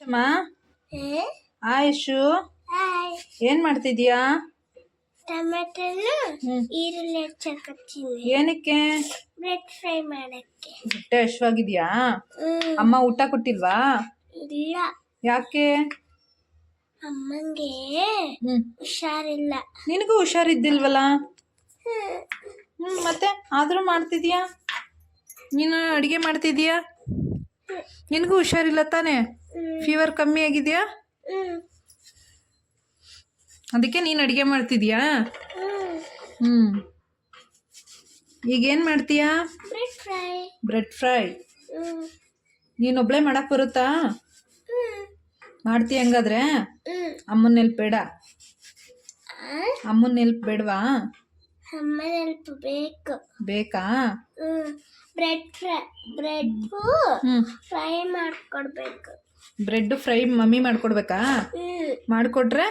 ಅಮ್ಮ ಆಯುಷು ಏನ್ ಮಾಡ್ತಿದ್ಯಾ? ಟೊಮೆಟೊನ ಈರುಳ್ಳಿ ಹೆಚ್ಚಾಕತ್ತೀನಿ. ಏನಕ್ಕೆ? ಬ್ರೆಡ್ ಫ್ರೈ ಮಾಡಕ್ಕೆ. ಹೊಟ್ಟೆ ಹಶ್ವಾಗಿದ್ಯಾ? ಅಮ್ಮ ಊಟ ಕೊಟ್ಟಿಲ್ವಾ? ಇಲ್ಲ. ಯಾಕೆ? ಅಮ್ಮಂಗೆ ಹುಷಾರಿಲ್ಲ. ನಿನಗೂ ಹುಷಾರಿದ್ದಿಲ್ವಲ್ಲ? ಮತ್ತೆ ಆದ್ರೂ ಮಾಡ್ತಿದ್ಯಾ? ನೀನು ಅಡಿಗೆ ಮಾಡ್ತಿದ್ಯಾ? ನಿನಗೂ ಹುಷಾರಿಲ್ಲ ತಾನೆ? ಫೀವರ್ ಕಮ್ಮಿ ಆಗಿದ್ಯಾ? ಅದಕ್ಕೆ ನೀನು ಅಡಿಗೆ ಮಾಡ್ತಿದ್ಯಾ? ಈಗೇನು ಮಾಡ್ತೀಯಾ? Bread fry. ನೀನೊಬ್ಳೆ ಮಾಡಕ್ ಬರುತ್ತಾ? ಮಾಡ್ತೀಯ ಹಂಗಾದ್ರೆ? ಅಮ್ಮನ ಹೆಲ್ಪ್ ಬೇಡ? ಅಮ್ಮನ ಹೆಲ್ಪ್ ಬೇಡವಾ? ಅಮ್ಮನ ಹೆಲ್ಪ್ ಬೇಕು. ಬೇಕಾ? ಬ್ರೆಡ್ ಫ್ರೈ ಮಾಡ್ಕೊಡ್ಬೇಕು. ಬ್ರೆಡ್ ಫ್ರೈ ಮಮ್ಮಿ ಮಾಡ್ಕೊಡ್ಬೇಕಾ? ಮಾಡ್ಕೊಟ್ರೆ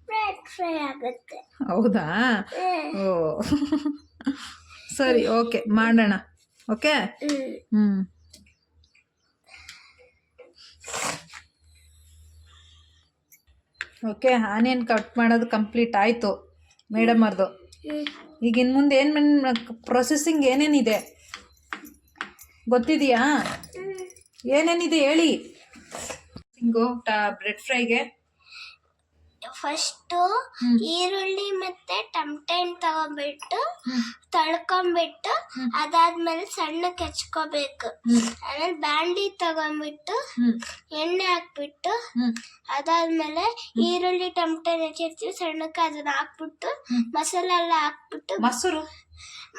ಬ್ರೆಡ್ ಫ್ರೈ ಆಗುತ್ತೆ. ಹೌದಾ? ಓ ಸರಿ, ಓಕೆ, ಮಾಡೋಣ. ಓಕೆ. ಓಕೆ, ಆನಿಯನ್ ಕಟ್ ಮಾಡೋದು ಕಂಪ್ಲೀಟ್ ಆಯಿತು ಮೇಡಮ್ ಅವ್ರದ್ದು. ಈಗ ಇನ್ನು ಮುಂದೆ ಏನು ಪ್ರೊಸೆಸಿಂಗ್ ಏನೇನಿದೆ ಗೊತ್ತಿದೆಯಾ? ಏನೇನಿದೆ ಹೇಳಿ. ಬ್ರೆಡ್ ಫ್ರೈಗೆ ಫಸ್ಟು ಈರುಳ್ಳಿ ಮತ್ತೆ ಟಮಟೆ ತಗೊಂಡ್ಬಿಟ್ಟು ತಳ್ಕೊಂಡ್ಬಿಟ್ಟು ಅದಾದ್ಮೇಲೆ ಸಣ್ಣಕ್ಕೆ ಹೆಚ್ಕೋಬೇಕು. ಆಮೇಲೆ ಬಾಂಡ್ಲಿ ತಗೊಂಡ್ಬಿಟ್ಟು ಎಣ್ಣೆ ಹಾಕ್ಬಿಟ್ಟು ಅದಾದ್ಮೇಲೆ ಈರುಳ್ಳಿ ಟಮಟೆ ಹೆಚ್ಚಿರ್ತೀವಿ ಸಣ್ಣಕ್ಕೆ ಅದನ್ನ ಹಾಕ್ಬಿಟ್ಟು ಮಸಾಲೆ ಎಲ್ಲ ಹಾಕ್ಬಿಟ್ಟು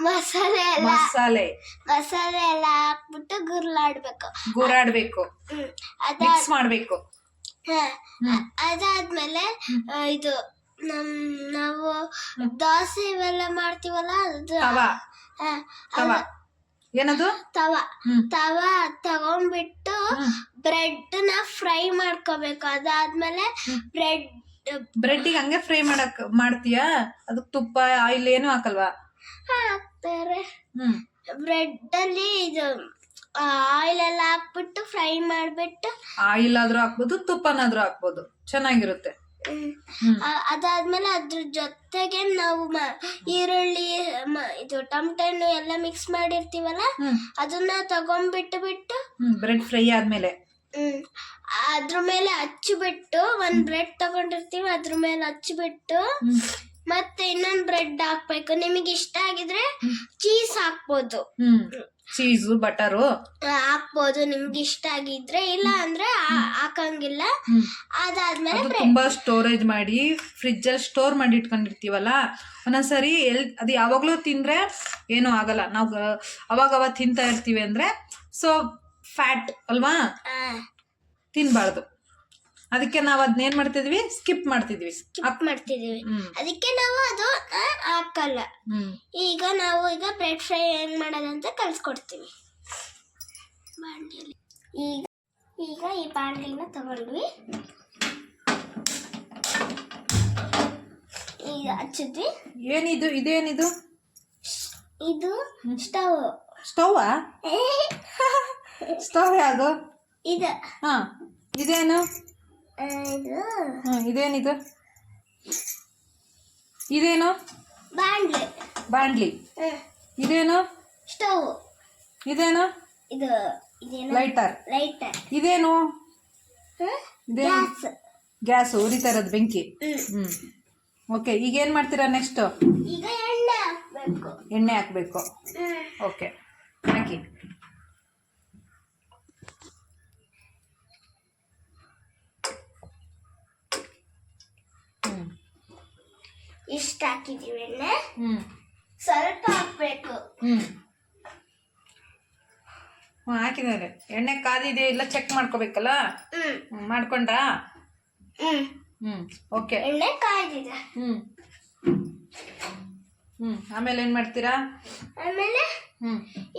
ಮಸಾಲೆ ಎಲ್ಲ ಹಾಕ್ಬಿಟ್ಟು ಗುರಾಡ್ಬೇಕು, ಮಿಕ್ಸ್ ಮಾಡ್ಬೇಕು. ಅದಾದ್ಮೇಲೆ ಇದು ನಾವು ದೋಸೆ ಇವೆಲ್ಲ ಮಾಡ್ತೀವಲ್ಲ, ಏನದು ತವಾ ತಗೊಂಡ್ಬಿಟ್ಟು ಬ್ರೆಡ್ ನ ಫ್ರೈ ಮಾಡ್ಕೋಬೇಕು. ಅದಾದ್ಮೇಲೆ ಬ್ರೆಡ್ಡಿಗೆ ಹಂಗೆ ಫ್ರೈ ಮಾಡ್ತೀಯಾ? ಅದಕ್ಕೆ ತುಪ್ಪ ಆಯಿಲ್ ಏನು ಹಾಕಲ್ವಾ? ಹಾಕ್ತಾರೆ. ಬ್ರೆಡ್ ಅಲ್ಲಿ ಇದು ಆಯಿಲ್ ಎಲ್ಲ ಹಾಕ್ಬಿಟ್ಟು ಫ್ರೈ ಮಾಡ್ಬಿಟ್ಟು, ಆಯಿಲ್ ಆದ್ರೂ ಹಾಕ್ಬೋದು, ತುಪ್ಪನಾದ್ರೂ ಹಾಕ್ಬೋದು, ಚೆನ್ನಾಗಿರುತ್ತೆ. ಅದಾದ್ಮೇಲೆ ಅದ್ರ ಜೊತೆಗೆ ನಾವು ಈರುಳ್ಳಿ ಇದು ಟಮಟೆನು ಎಲ್ಲ ಮಿಕ್ಸ್ ಮಾಡಿರ್ತೀವಲ್ಲ ಅದನ್ನ ತಗೊಂಡ್ಬಿಟ್ಟು ಬ್ರೆಡ್ ಫ್ರೈ ಆದ್ಮೇಲೆ ಅದ್ರ ಮೇಲೆ ಹಚ್ಚಿಬಿಟ್ಟು ಒಂದ್ ಬ್ರೆಡ್ ತಗೊಂಡಿರ್ತೀವಿ ಅದ್ರ ಮೇಲೆ ಹಚ್ಚಿಬಿಟ್ಟು ಮತ್ತೆ ಇನ್ನೊಂದ್ ಬ್ರೆಡ್ ಹಾಕ್ಬೇಕು. ನಿಮಗೆ ಇಷ್ಟ ಆಗಿದ್ರೆ ಚೀಸ್ ಹಾಕ್ಬೋದು, ಚೀಸು ಬಟರು ಹಾಕ್ಬೋದು ನಿಮ್ಗೆ ಇಷ್ಟ ಆಗಿದ್ರೆ. ಇಲ್ಲ ಅಂದ್ರೆ ಹಾಕಂಗಿಲ್ಲ. ಅದಾದ್ಮೇಲೆ ತುಂಬಾ ಸ್ಟೋರೇಜ್ ಮಾಡಿ ಫ್ರಿಜ್ ಅಲ್ಲಿ ಸ್ಟೋರ್ ಮಾಡಿ ಇಟ್ಕೊಂಡಿರ್ತೀವಲ್ಲ, ಒಂದೊಂದ್ಸರಿ ಅದು ಯಾವಾಗ್ಲೂ ತಿಂದ್ರೆ ಏನೂ ಆಗಲ್ಲ. ನಾವು ಅವಾಗ ತಿಂತಾ ಇರ್ತೀವಿ ಅಂದ್ರೆ ಸೊ ಫ್ಯಾಟ್ ಅಲ್ವಾ, ತಿನ್ಬಾರ್ದು. ಅದಕ್ಕೆ ನಾವು ಅದನ್ನೇನ್ ಮಾಡ್ತಿದ್ವಿ, ಸ್ಕಿಪ್ ಮಾಡ್ತಿದ್ವಿ. ಅದಕ್ಕೆ ನಾವು ಅದು ಹಾಕಲ್ಲ. ಈಗ ಬ್ರೆಡ್ ಫ್ರೈ ಹೆಂಗ್ ಮಾಡೋದಂತ ಕಲ್ಸ್ಕೊಡ್ತೀವಿ. ಈಗ ಈ ಬಾಂಡ್ಲಿನ ತಗೊಂಡ್ವಿ, ಈಗ ಹಚ್ಚಿದ್ವಿ. ಏನಿದು? ಇದೇನಿದು? ಇದು ಸ್ಟವ್. ಸ್ಟವ್ವಾ? ಸ್ಟವ್ ಯಾವುದು? ಇದು. ಇದೇನು? ಇದೇನಿದು? ಇದೇನು? ಬಾಂಡ್ಲಿ. ಇದೇನು? ಸ್ಟವ್. ಇದೇನು? ಲೈಟರ್. ಇದೇನು? ಗ್ಯಾಸ್ ಉರಿತಾ ಇರೋದು, ಬೆಂಕಿ. ಓಕೆ, ಈಗ ಏನ್ ಮಾಡ್ತೀರಾ ನೆಕ್ಸ್ಟ್? ಈಗ ಎಣ್ಣೆ ಹಾಕ್ಬೇಕು. ಓಕೆ, ಹಾಕಿ. ಇಷ್ಟ ಹಾಕಿದೀವಿ ಎಣ್ಣೆ. ಸ್ವಲ್ಪ ಹಾಕ್ಬೇಕು. ಹಾಕಿದ್ದಾರೆ. ಎಣ್ಣೆ ಕಾದಿದೆ ಇಲ್ಲ ಚೆಕ್ ಮಾಡ್ಕೋಬೇಕಲ್ಲ, ಮಾಡ್ಕೊಂಡ್ರಾ? ಓಕೆ, ಎಣ್ಣೆ ಕಾಯ್ದಿದೆ. ಆಮೇಲೆ ಏನ್ ಮಾಡ್ತೀರಾ? ಆಮೇಲೆ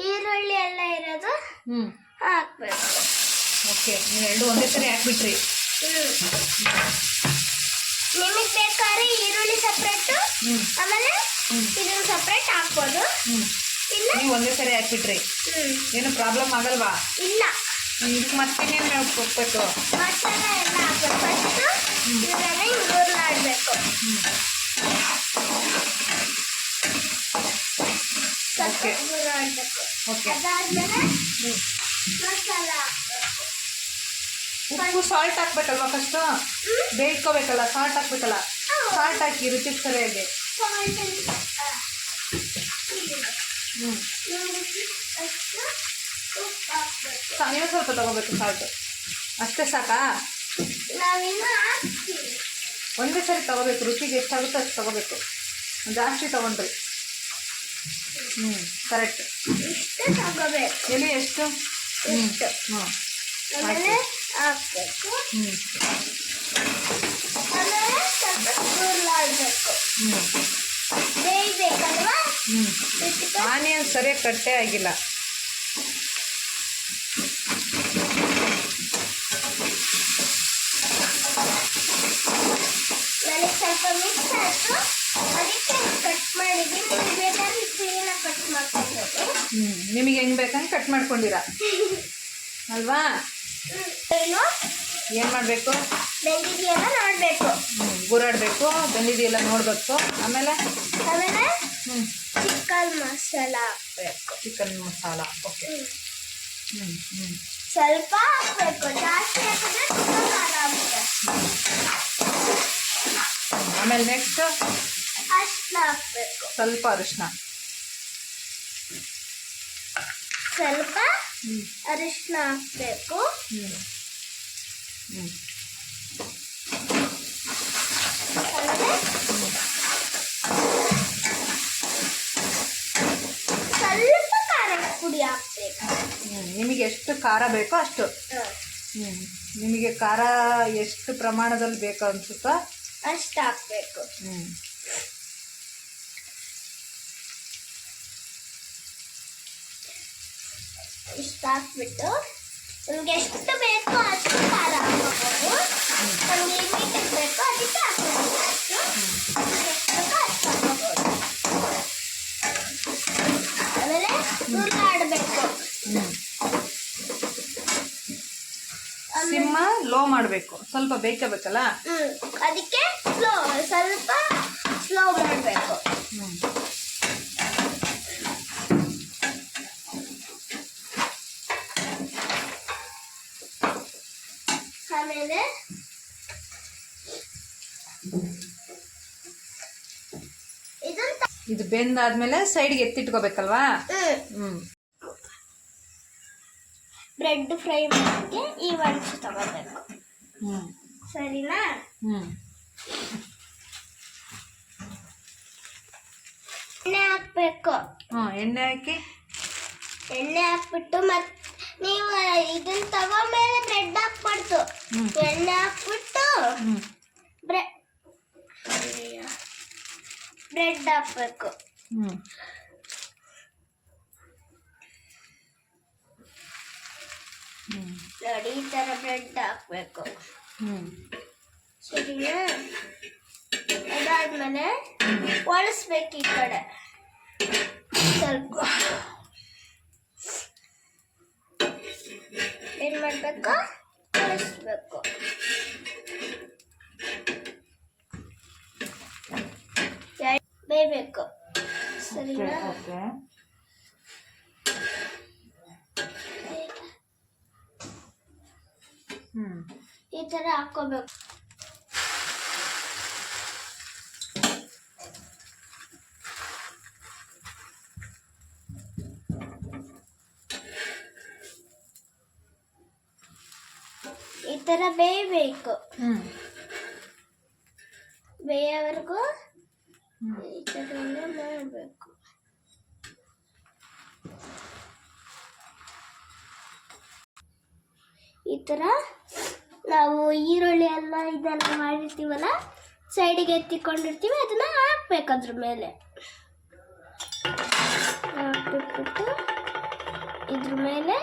ಈರುಳ್ಳಿ ಎಲ್ಲ ಇರೋದು ಹಾಕ್ಬೇಕು. ಓಕೆ, ನೀವು ಎರಡು ಒಂದೇ ಸರಿ ಹಾಕ್ಬಿಟ್ರಿ. ನಿಮಗೆ ಬೇಕಾದ್ರೆ ಈರುಳ್ಳಿ ಸಪ್ರೇಟ್ ಆಮೇಲೆ ಇದನ್ನ ಸಪ್ರೇಟ್ ಹಾಕ್ಬೋದು. ಇಲ್ಲ ನೀವು ಒಂದೇ ಸರಿ ಹಾಕ್ಬಿಟ್ರಿ ಏನು ಪ್ರಾಬ್ಲಮ್ ಆಗಲ್ವಾ? ಇಲ್ಲ. ಇದಕ್ಕೆ ಮತ್ತೇನೇನು ಹೋಗ್ಬೇಕು? ಮಸಾಲ ಎಲ್ಲ ಹಾಕ್ಬೇಕು. ಫಸ್ಟು ಇದನ್ನೆಲ್ಲ ಹಿಂಗೆ ಉರ್ಲಾಡ್ಬೇಕು. ಸ್ವಲ್ಪ Okay. ಉರ್ಲಾಡ್ಬೇಕು. ಓಕೆ. ಅದಾದ್ಮೇಲೆ ಮಸಾಲ ಹಾಕ್ಬೇಕು. ಉಪ್ಪು ಸಾಲ್ಟ್ ಹಾಕ್ಬೇಕಲ್ವಾ ಫಸ್ಟು? ಬೇಯ್ಕೋಬೇಕಲ್ಲ, ಸಾಲ್ಟ್ ಹಾಕ್ಬೇಕಲ್ಲ. ಸಾಲ್ಟ್ ಹಾಕಿ ರುಚಿಗೆ ಸರಿಯಾಗಿ. ಸಾಲ್ಟ್ ಹ್ಞೂ ಅಷ್ಟು ಉಪ್ಪು ಹಾಕ್ಬೇಕು. ಇನ್ನೂ ಸ್ವಲ್ಪ ತಗೋಬೇಕು ಸಾಲ್ಟು. ಅಷ್ಟೇ ಸಾಕಾ? ನಾವಿನ್ನು ಹಾಕ್ತೀವಿ. ಒಂದೇ ಸರಿ ತಗೋಬೇಕು, ರುಚಿಗೆ ಎಷ್ಟಾಗುತ್ತೋ ಅಷ್ಟು ತಗೋಬೇಕು. ಜಾಸ್ತಿ ತಗೊಂಡ್ರಿ. ಕರೆಕ್ಟ್. ಇಷ್ಟು ತಗೋಬೇಕು. ಎಲ್ಲಿ ಎಷ್ಟು? ಇಷ್ಟು. ಹ್ಞೂ ಆಮೇಲೆ ಹಾಕ್ಬೇಕು. ಆಮೇಲೆ ಸ್ವಲ್ಪ ಉರ್ಲಾಡ್ಬೇಕು. ಬೇಯ್ಬೇಕಲ್ವಾ? ಆನಿಯನ್ ಸರಿಯಾಗಿ ಕಟ್ಟೆ ಆಗಿಲ್ಲ. ನನಗೆ ಸ್ವಲ್ಪ ಮಿಕ್ಸ್ ಆಯ್ತು, ಅದಕ್ಕೆ ಕಟ್ ಮಾಡಿದ್ವಿ. ನಿಮ್ಗೆ ಬೇಕಾದ್ರೆ ಕ್ಲೀನ ಕಟ್ ಮಾಡ್ಕೊಬೋದು. ನಿಮಗೆ ಹೆಂಗೆ ಬೇಕಂಗೆ ಕಟ್ ಮಾಡ್ಕೊಂಡಿರ ಅಲ್ವಾ? ಏನು ಏನು ಮಾಡಬೇಕು? ಬೆಂದಿದೆಯಲ್ಲ ನೋಡಬೇಕು. ಗುರಾಡಬೇಕು, ಬೆಂದಿದೆಯಲ್ಲ ನೋಡಬೇಕು. ಆಮೇಲೆ ಚಿಕನ್ ಮಸಾಲ ಹಾಕ್ಬೇಕು. ಚಿಕನ್ ಮಸಾಲ. ಓಕೆ. ಸ್ವಲ್ಪ ಹಾಕ್ಬೇಕು, ಜಾಸ್ತಿ ಹಾಕಿದ್ರೆ ತುಂಬ ಖಾರ ಆಗುತ್ತೆ. ಆಮೇಲೆ ನೆಕ್ಸ್ಟ್ ಅರಿಶಿನ ಹಾಕ್ಬೇಕು. ಸ್ವಲ್ಪ ಅರಿಶಿನ. ಸ್ವಲ್ಪ ಅರಿಶಿನ ಹಾಕ್ಬೇಕು. ಸ್ವಲ್ಪ ಖಾರದ ಪುಡಿ ಹಾಕ್ಬೇಕು. ನಿಮಗೆ ಎಷ್ಟು ಖಾರ ಬೇಕೋ ಅಷ್ಟು. ನಿಮಗೆ ಖಾರ ಎಷ್ಟು ಪ್ರಮಾಣದಲ್ಲಿ ಬೇಕು ಅನ್ಸುತ್ತೋ ಅಷ್ಟು ಹಾಕ್ಬೇಕು. ಇಷ್ಟು ಹಾಕ್ಬಿಟ್ಟು ನಿಮ್ಗೆ ಎಷ್ಟು ಬೇಕೋ ಅಷ್ಟು ಖಾರ ಹಾಕೋಬೋದು. ನಮ್ಗೆ ಲಿಮಿಟ್ ಬೇಕೋ ಅದಕ್ಕೆ ಹಾಕೋಬೋದು. ಅಷ್ಟು ಎಷ್ಟು ಬೇಕೋ ಅಷ್ಟು ಹಾಕೋಬೋದು. ಆಮೇಲೆ ಹುರ್ಲಾಡಬೇಕು. ಸಿಮ್ಮ ಲೋ ಮಾಡಬೇಕು, ಸ್ವಲ್ಪ ಬೇಕಬೇಕಲ್ಲ. ಅದಕ್ಕೆ ಸ್ವಲ್ಪ ಸ್ಲೋ ಮಾಡಬೇಕು. ಆಮೇಲೆ ಇದು ಬೆಂದಾದ್ಮೇಲೆ ಸೈಡ್ಗೆ ಎತ್ತಿಟ್ಕೋಬೇಕಲ್ವಾ? ಬ್ರೆಡ್ ಫ್ರೈ ಮಾಡೋಕ್ಕೆ ಈ ಒಂಚು ತಗೋಬೇಕು. ಸರಿನಾ? ಎಣ್ಣೆ ಹಾಕ್ಬೇಕು. ಎಣ್ಣೆ ಹಾಕಿ ಎಣ್ಣೆ ಹಾಕ್ಬಿಟ್ಟು ಮತ್ತೆ ನೀವು ಇದನ್ನ ತಗೊಂಡ್ಮೇಲೆ ಬ್ರೆಡ್ ಹಾಕ್ಬಾರ್ದು. ಎಣ್ಣೆ ಹಾಕ್ಬಿಟ್ಟು ಬ್ರೆಡ್ ಹಾಕ್ಬೇಕು. ನೋಡಿ ಈ ಥರ ಬ್ರೆಡ್ ಹಾಕ್ಬೇಕು. ಸರಿನಾ? ಅದಾದ್ಮೇಲೆ ಒಳಸ್ಬೇಕು ಈ ಕಡೆ ಸ್ವಲ್ಪ. ಏನ್ ಮಾಡ್ಬೇಕು? ಒಳಸ್ಬೇಕು. ಬೇಯಬೇಕು. ಸರಿನಾ? ಈ ತರ ಹಾಕೋಬೇಕು. ಈ ತರ ಬೇಯಬೇಕು. ಬೇಯೋವರೆಗೂ ಈ ತರ ಮಾಡಬೇಕು. ಈ ತರ ನಾವು ಈರುಳ್ಳಿ ಎಲ್ಲ ಇದೆಲ್ಲ ಮಾಡಿರ್ತೀವಲ್ಲ, ಸೈಡಿಗೆ ಎತ್ತಿಕೊಂಡಿರ್ತೀವಿ, ಅದನ್ನ ಹಾಕ್ಬೇಕು. ಅದ್ರ ಮೇಲೆ ಹಾಕ್ಬಿಟ್ಬಿಟ್ಟು ಇದ್ರ ಮೇಲೆ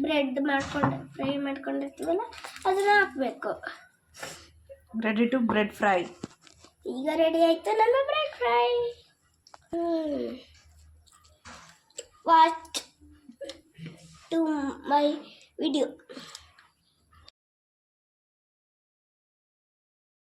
ಬ್ರೆಡ್ ಫ್ರೈ ಮಾಡ್ಕೊಂಡಿರ್ತೀವಲ್ಲ ಅದನ್ನ ಹಾಕ್ಬೇಕು. Ready to bread fry. ಈಗ ರೆಡಿ ಆಯ್ತು ನಮ್ಮ bread fry. Watch to my video